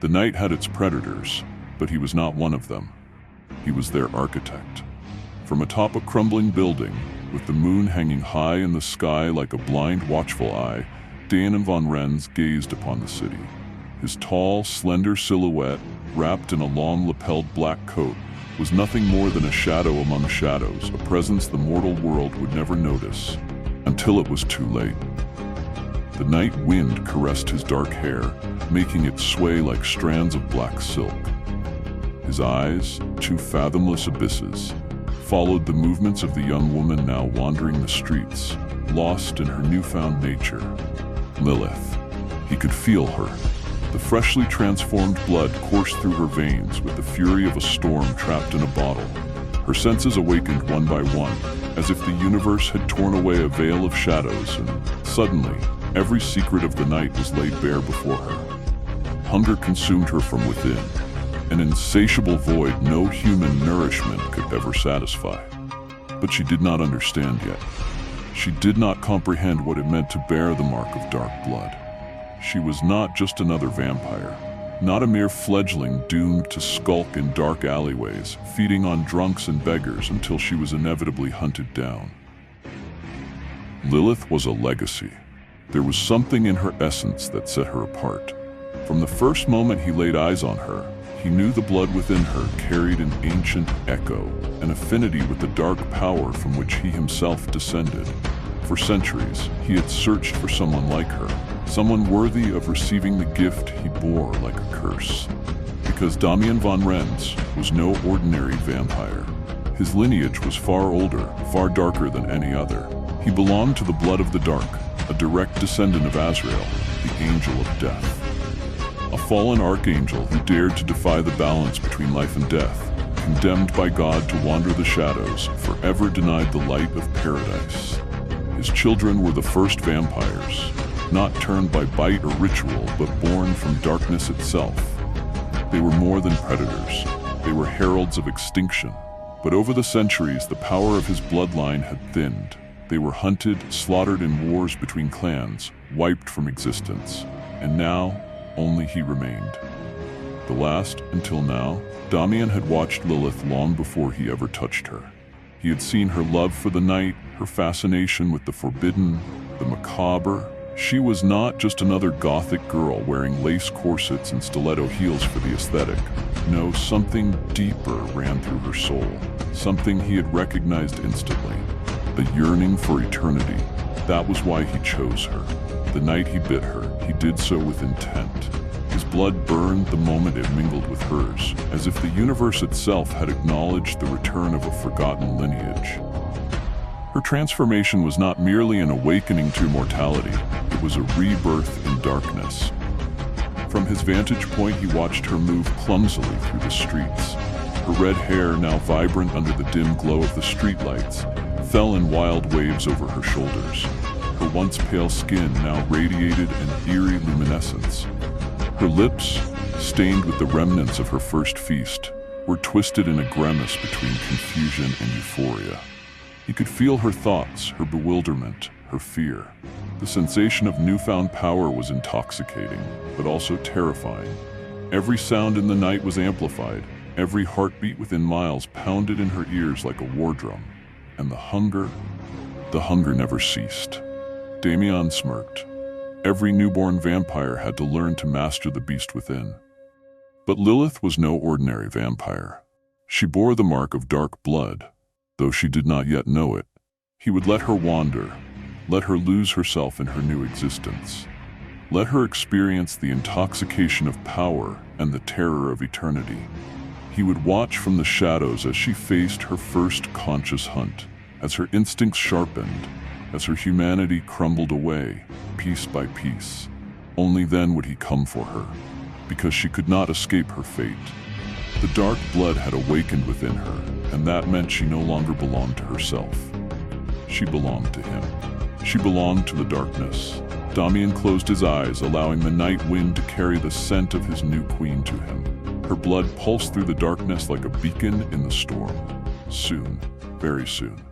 The night had its predators, but he was not one of them. He was their architect. From atop a crumbling building, with the moon hanging high in the sky like a blind, watchful eye, Damien van Rens gazed upon the city. His tall, slender silhouette, wrapped in a long, lapelled black coat, was nothing more than a shadow among shadows, a presence the mortal world would never notice, until it was too late. The night wind caressed his dark hair, making it sway like strands of black silk. His eyes, two fathomless abysses, followed the movements of the young woman now wandering the streets, lost in her newfound nature. Lilith. He could feel her. The freshly transformed blood coursed through her veins with the fury of a storm trapped in a bottle. Her senses awakened one by one, as if the universe had torn away a veil of shadows, and suddenly, every secret of the night was laid bare before her. Hunger consumed her from within, an insatiable void no human nourishment could ever satisfy. But she did not understand yet. She did not comprehend what it meant to bear the mark of dark blood. She was not just another vampire, not a mere fledgling doomed to skulk in dark alleyways, feeding on drunks and beggars until she was inevitably hunted down. Lilith was a legacy. There was something in her essence that set her apart. From the first moment he laid eyes on her, he knew the blood within her carried an ancient echo, an affinity with the dark power from which he himself descended. For centuries, he had searched for someone like her, someone worthy of receiving the gift he bore like a curse. Because Damien van Rens was no ordinary vampire. His lineage was far older, far darker than any other. He belonged to the blood of the dark, a direct descendant of Azrael, the angel of death. A fallen archangel who dared to defy the balance between life and death, condemned by God to wander the shadows, forever denied the light of paradise. His children were the first vampires, not turned by bite or ritual, but born from darkness itself. They were more than predators. They were heralds of extinction. But over the centuries, the power of his bloodline had thinned. They were hunted, slaughtered in wars between clans, wiped from existence. And now, only he remained. The last, until now, Damien had watched Lilith long before he ever touched her. He had seen her love for the night, her fascination with the forbidden, the macabre. She was not just another gothic girl wearing lace corsets and stiletto heels for the aesthetic. No, something deeper ran through her soul, something he had recognized instantly. The yearning for eternity. That was why he chose her. The night he bit her, he did so with intent. His blood burned the moment it mingled with hers, as if the universe itself had acknowledged the return of a forgotten lineage. Her transformation was not merely an awakening to immortality, it was a rebirth in darkness. From his vantage point, he watched her move clumsily through the streets. Her red hair, now vibrant under the dim glow of the streetlights, fell in wild waves over her shoulders. Her once pale skin now radiated an eerie luminescence. Her lips, stained with the remnants of her first feast, were twisted in a grimace between confusion and euphoria. He could feel her thoughts, her bewilderment, her fear. The sensation of newfound power was intoxicating, but also terrifying. Every sound in the night was amplified. Every heartbeat within miles pounded in her ears like a war drum. And the hunger never ceased. Damien smirked. Every newborn vampire had to learn to master the beast within. But Lilith was no ordinary vampire. She bore the mark of dark blood, though she did not yet know it. He would let her wander, let her lose herself in her new existence. Let her experience the intoxication of power and the terror of eternity. He would watch from the shadows as she faced her first conscious hunt, as her instincts sharpened, as her humanity crumbled away, piece by piece. Only then would he come for her, because she could not escape her fate. The dark blood had awakened within her, and that meant she no longer belonged to herself. She belonged to him. She belonged to the darkness. Damien closed his eyes, allowing the night wind to carry the scent of his new queen to him. Her blood pulsed through the darkness like a beacon in the storm. Soon, very soon,